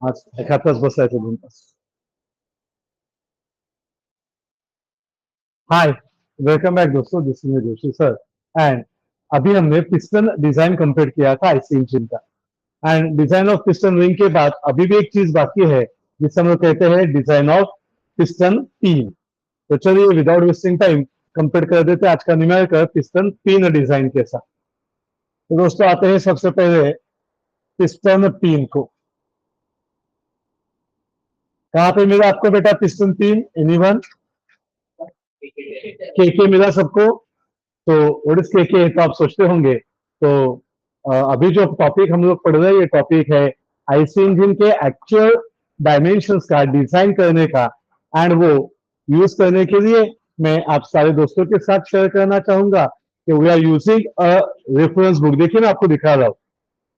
आज एखादाच बसायचं 2 तास. हाय, welcome back दोस्तों, this is Joshi sir. And अभी हमने पिस्टन डिजाइन कंप्लीट किया था आईसी इंजन का. And design of piston ring के बाद अभी भी एक चीज बाकी है जिसे हम लोग कहते हैं डिजाइन ऑफ पिस्टन पिन. तो चलिए विदाउट वेस्टिंग टाइम कंप्लीट कर देते हैं आज का न्यूमेरिकल पिस्टन पिन डिजाइन के साथ. तो दोस्तों आते हैं सबसे पहले पिस्टन पिन को. कहाँ पे मिला आपको बेटा पिस्टन पिन? एनीवन? के मिला सबको? तो व्हाट इज के तो आप सोचते होंगे. तो अभी जो टॉपिक हम लोग पढ़ रहे हैं ये टॉपिक है आईसी इंजन के एक्चुअल डायमेंशंस का डिजाइन करने का. एंड वो यूज करने के लिए मैं आप सारे दोस्तों के साथ शेयर करना चाहूंगा कि we are using a reference book. देखिए मैं आपको दिखा रहा हूँ.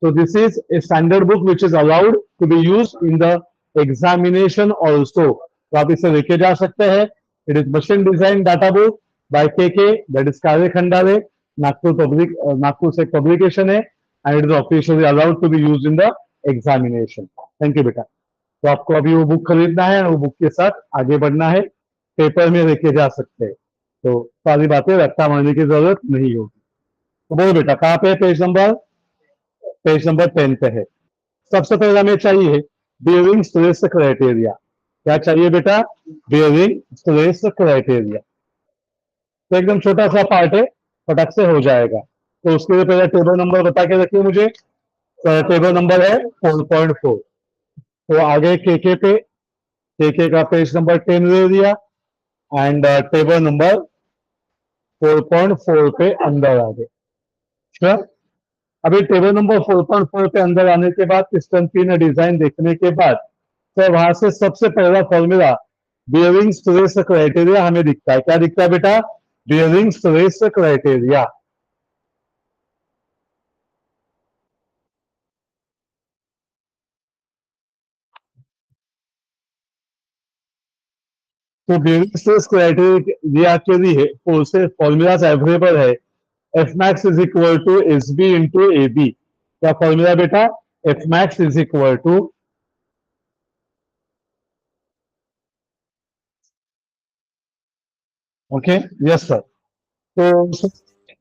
So this is a standard book which is allowed to be used in the examination also. तो आप इसे लेके जा सकते हैं. It is machine design data book by KK, that is कार्य खंडाले, नागपुर से publication है, and it is officially allowed to be used in the examination. Thank you बेटा. तो आपको अभी वो बुक खरीदना है और वो बुक के साथ आगे बढ़ना है. पेपर में लेके जा सकते हैं. तो सारी बातें रट्टा मारने की जरूरत नहीं होगी. तो बोलो बेटा कहाँ पे पेज नंबर 10 पे है. सबसे पहले हमें चाहिए बियरिंग स्ट्रेस क्राइटेरिया. क्या चाहिए बेटा? Bearing stress criteria. तो एकदम छोटा सा पार्ट है, फटक से हो जाएगा. तो उसके लिए पहले टेबल नंबर बता के रखिए मुझे. टेबल नंबर है 4.4. तो आगे के का पेज नंबर 10 ले लिया एंड टेबल नंबर 4.4 पे अंदर आ गए. श्योर. अभी टेबल नंबर 4.4 पे अंदर आने के बाद पिस्टन पिन डिजाइन देखने के बाद तो वहां से सबसे पहला फॉर्मूला बियरिंग स्ट्रेस क्राइटेरिया हमें दिखता है. क्या दिखता है बेटा? Bearing stress criteria. तो बियरिंग स्ट्रेस क्राइटेरिया के लिए फॉर्मूलाज अवेलेबल है. F max is equal to S B into A B. क्या फॉर्मूला बेटा? F max is equal to okay. Yes sir. तो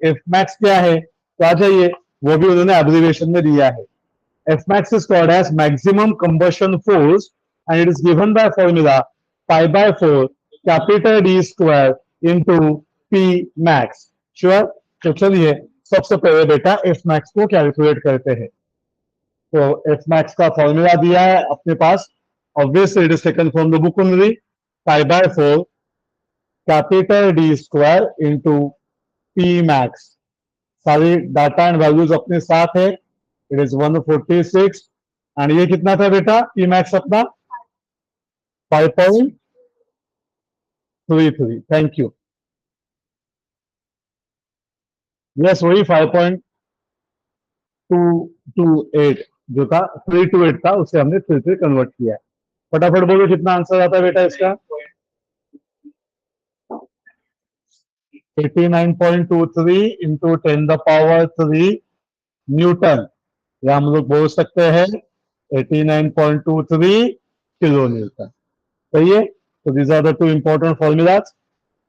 एफ मैक्स क्या है तो आ जाइए, वो भी उन्होंने एब्रिविएशन में दिया है. F max is called as maximum combustion force and it is given by formula pi by 4 capital D square into P max. Sure. तो चलिए सबसे पहले बेटा एफ मैक्स को कैलकुलेट करते हैं. तो एफ मैक्स का फॉर्मूला दिया है अपने पास. Obviously it is taken from the book only. Pi by 4 capital D square into P max. सारी डाटा एंड वैल्यूज अपने साथ है. इट इज 146 एंड ये कितना था बेटा पी मैक्स अपना? 5.33. Thank you. यस वही 5.228 जो था 328 था उसे हमने 33 कन्वर्ट किया है. फटाफट बोलो कितना आंसर आता है बेटा इसका? 89.23 इंटू 10⁻³ न्यूटन. या हम लोग बोल सकते हैं 89.23 किलो न्यूटन. सही है. तो these are the two important formulas.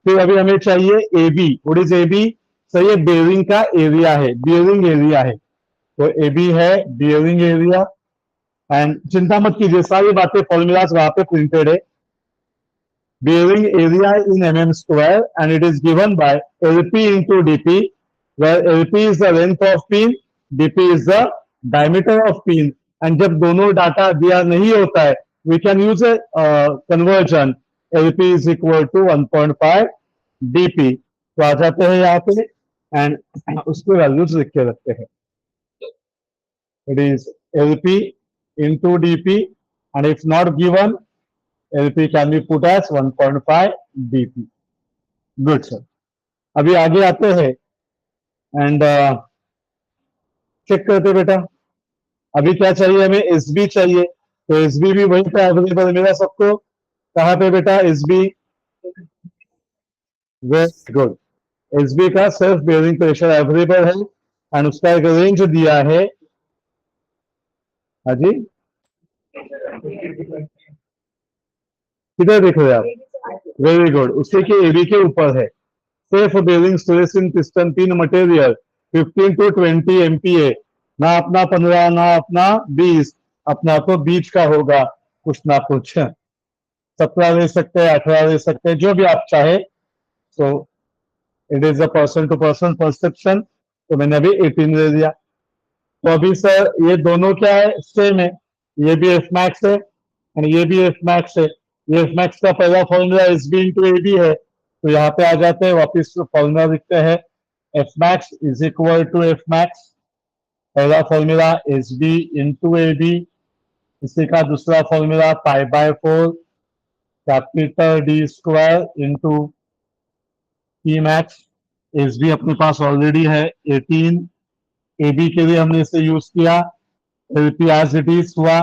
फिर अभी हमें चाहिए A B. What is A B? सही है, बेयरिंग का एरिया है, बियरिंग एरिया है. तो ए बी है बियरिंग एरिया. एंड चिंता मत कीजिए, सारी बातें फॉर्मूलाज वहां पे प्रिंटेड है. bearing area in mm square and it is given by LP into DP, where LP is the length of pin, DP is the diameter of pin. And जब दोनों डाटा दिया नहीं होता है we can use a conversion. LP is equal to 1.5 DP. तो आ जाते हैं यहाँ पे एंड उसके वैल्यूज लिख के रखते हैं. It is LP into DP and if not given LP can be put as 1.5 DP. Good sir. अभी आगे आते हैं एंड चेक करते बेटा. अभी क्या चाहिए हमें? एसबी चाहिए. तो एसबी भी वहीं पे अवेलेबल मिला सबको. कहाँ पे बेटा एसबी? Very good. एसबी का सेल्फ बेयरिंग प्रेशर अवेलेबल है एंड उसका एक रेंज दिया है. हाँ जी किधर देख रहे हैं आप? वेरी गुड, उसके के एबी के ऊपर है। Safe bearing stress in piston तीन मटेरियल 15 to 20 MPa, ना अपना 15 ना अपना 20, अपना तो बीच का होगा कुछ ना कुछ। 17 ले सकते हैं, 18 ले सकते हैं, जो भी आप चाहे। तो it is a person to person perception, तो मैंने अभी 18 ले दिया। तो अभी सर ये दोनों क्या है, सेम है। ये भी एफ मैक्स है और ये भी एफ मैक्स है। ये एफ मैक्स का पहला formula S B into A B है, तो यहाँ पे आ जाते हैं, वापिस फॉर्मूला लिखते हैं, F max is equal to F max, पहला formula S B into A B, इसी का दूसरा formula pi by 4 capital D square into P max. S B अपने पास ऑलरेडी है 18, ए बी के लिए हमने इसे यूज किया, एलपी एज इट इज हुआ,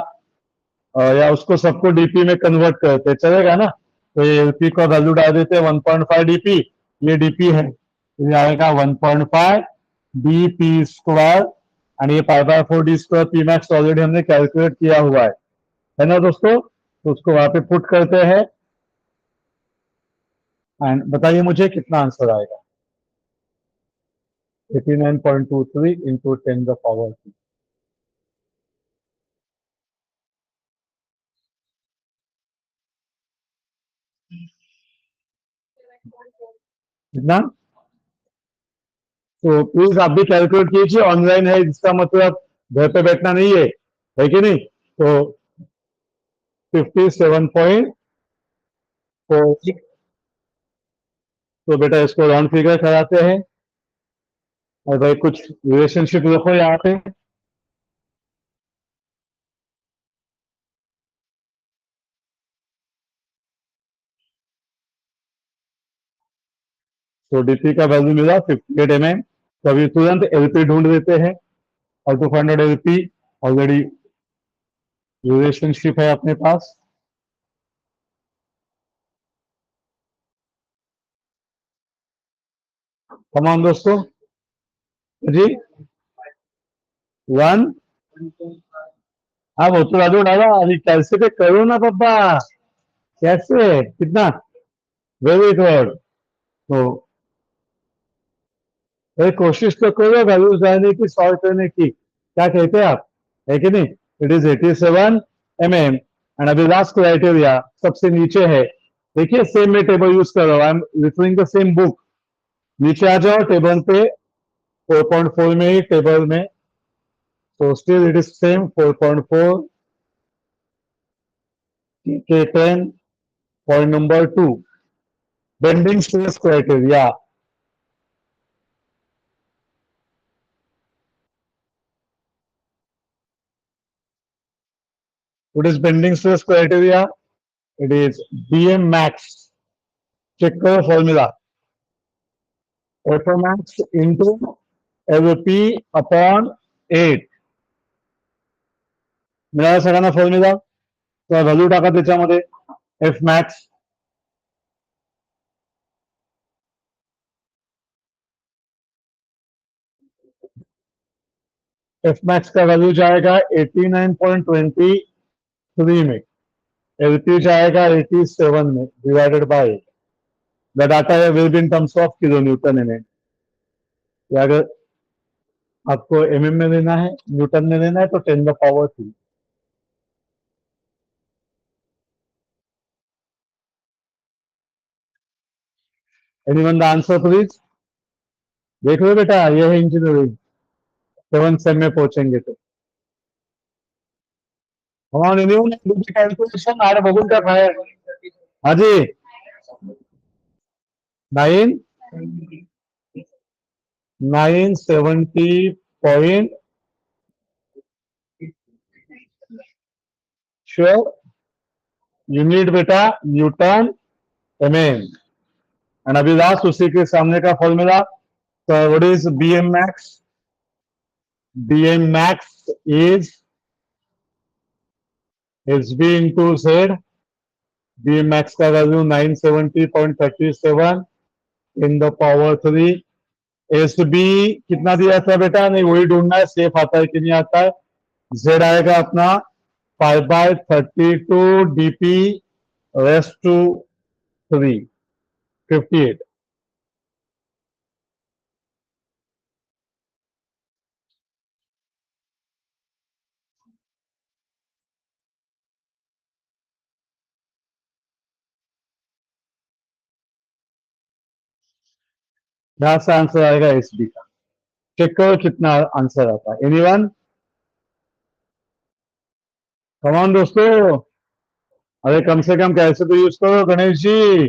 या उसको सबको डीपी में कन्वर्ट करते चलेगा ना। तो ये एलपी का वैल्यू डाल देते हैं 1.5 डीपी, ये डीपी है, तो ये आएगा 1.5 डीपी स्क्वायर, और ये पाई by 4 D square P max already हमने कैलकुलेट किया हुआ है ना दोस्तों। तो उसको वहां पे पुट करते हैं एंड बताइए मुझे कितना आंसर आएगा। 89.23 इंटू 10 द पावर 2। कितना? तो प्लीज आप भी कैलकुलेट कीजिए, ऑनलाइन है इसका मतलब घर पे बैठना नहीं है कि नहीं। तो 57.4, तो बेटा इसको राउंड फिगर कराते हैं और भाई कुछ रिलेशनशिप रखो यहाँ पे। तो डीपी का वैल्यू मिला 58 mm, तो अभी तुरंत एलपी ढूंढ देते हैं, और 200 एलपी ऑलरेडी रिलेशनशिप है अपने पास। कमान दोस्तों जी, 1, हाँ वो तो राजू डाला, अभी कैसे पे करो ना पापा, कैसे कितना, वेरी गुड। तो एक कोशिश तो करो वैल्यूज लाने की, सॉल्व करने की, क्या कहते हैं आप, है कि नहीं। इट इज 87 mm, एंड अभी लास्ट क्राइटेरिया सबसे नीचे है। देखिए सेम में टेबल यूज कर रहा हूं, I am referring the same book. नीचे आ जाओ टेबल पे, 4.4 में ही टेबल में, तो स्टिल इट इज सेम 4.4 के 10, point number 2, bending stress criteria. What is bending stress criteria? It is BM max. Check करो formula, F max into LP upon 8. मिळाला सगळ्यांना फॉर्म्युला, तर व्हॅल्यू टाका त्याच्यामध्ये, एफ मॅक्स का वैल्यू जाएगा 89.23 में, एलपी जाएगा 87 में divided by, the data will be in terms of kilo newton M M. अगर आपको एम एम में लेना है, न्यूटन में लेना है, तो 10 the power 3। Anyone the answer please. देख लो बेटा, ये है इंजीनियरिंग, 7 सेम में पहुंचेंगे तो। कैलकुलेशन आर बघून का काय, हाँ जी, 970 श्योर, यूनिट बेटा न्यूटन एम एम, एंड अभी लास्ट उसी के सामने का फॉर्मूला, तो what is BM max, BM max is H B into Z, BM max का value 970.37 in the power 3। S B कितना दिया था बेटा, नहीं वही ढूंढना है, सेफ आता है कि नहीं आता है। जेड आएगा अपना 5/32 dp raised to 3, 58. यहां से आंसर आएगा एस बी का। चेक करो कितना आंसर आता है। एनीवन? कमान दोस्तों, अरे कम से कम कैसे तो यूज करो गणेश जी।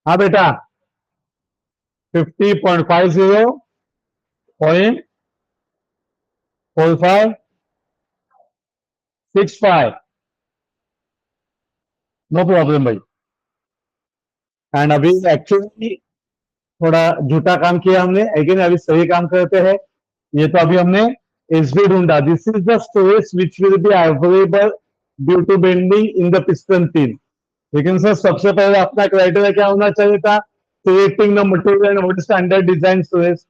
हाँ बेटा, 50.50.4565, नो प्रॉब्लम भाई। एंड अभी एक्चुअली थोड़ा झूठा काम किया हमने, अगेन अभी सही काम करते हैं। ये तो अभी हमने एस बी ढूंढा। This is the storage which will be available due to bending in the piston pin. लेकिन सर सबसे पहले अपना क्राइटेरिया क्या होना चाहिए था? Selecting the material and what standard design storage.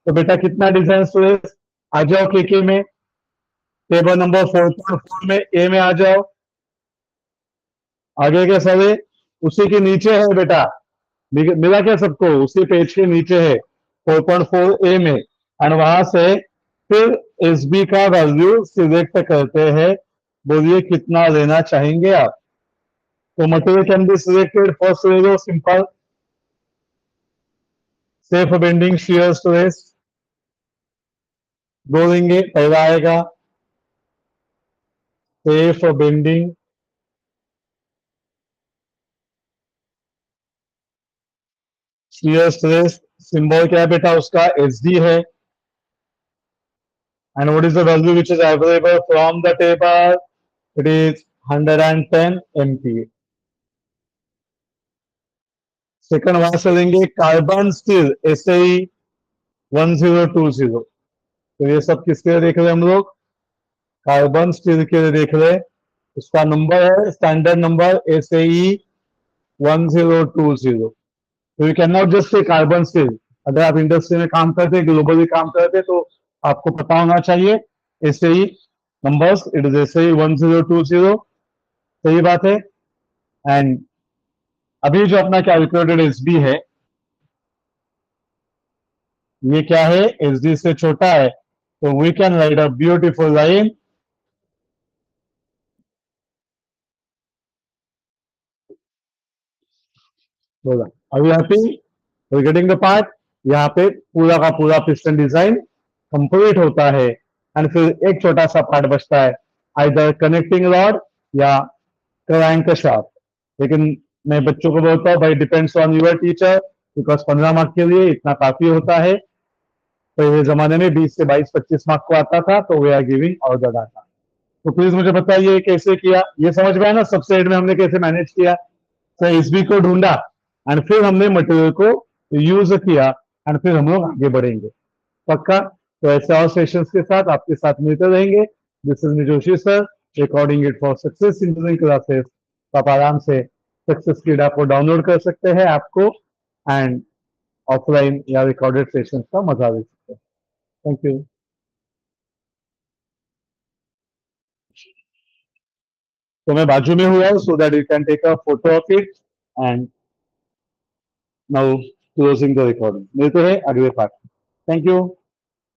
तो बेटा कितना डिजाइन स्टोरेज? आ जाओ के में, टेबल नंबर 4.4 में ए में आ जाओ। आगे के सभी उसी के नीचे है बेटा, मिला क्या सबको? उसी पेज के नीचे है 4.4 ए में। एंड वहां से फिर एस बी का वैल्यू सिलेक्ट करते हैं। बोलिए कितना लेना चाहेंगे आप? तो material can be selected. First ले लो simple safe bending shear stress, दो लेंगे। पहला आएगा safe bending shear stress, symbol क्या है बेटा उसका? एस डी है। And what is the value which is available from the table? It is 110 MPa. Second वहां से लेंगे कार्बन स्टील SAE 1020। तो ये सब किसके लिए देख रहे हैं हम लोग? कार्बन स्टील के लिए देख रहे हैं। इसका नंबर है स्टैंडर्ड नंबर SAE 1020। तो you can not just say carbon steel. अगर आप इंडस्ट्री में काम करते, ग्लोबली काम करते, तो आपको पता होना चाहिए SAE numbers. It is SAE 1020। सही बात है। एंड अभी जो अपना कैलकुलेटेड एसडी है, ये क्या है? एसडी से छोटा है। तो we can write a beautiful line. बोला are you happy? We getting the part. यहाँ पे पूरा का पूरा पिस्टन डिजाइन कंप्लीट होता है। एंड फिर एक छोटा सा पार्ट बचता है, आइदर कनेक्टिंग रॉड या क्रैंक शाफ्ट। लेकिन मैं बच्चों को बोलता हूँ भाई depends on your teacher, because 15 mark के लिए इतना काफी होता है। पहले जमाने में 20 से 22-25 मार्क को आता था। तो we are giving all the data. तो प्लीज मुझे बताइए कैसे किया? ये समझ में आया ना सबसे एंड में हमने कैसे मैनेज किया? तो एसबी को ढूंढा एंड फिर हमने मटेरियल को यूज किया एंड फिर हम लोग आगे बढ़ेंगे। पक्का? तो ऐसे और सेशंस के साथ आपके साथ मिलते रहेंगे। This is me Joshi sir, recording it for success engineering classes. तो आप आराम से सक्सेस किड को डाउनलोड कर सकते हैं ऐप को, एंड ऑफलाइन या रिकॉर्डेड सेशंस का मजा ले सकते हैं। Thank you. तो मैं बाजू में हुआ so that you can take a photo of it. And now closing the recording. मिलते हैं अगले पार्ट। Thank you.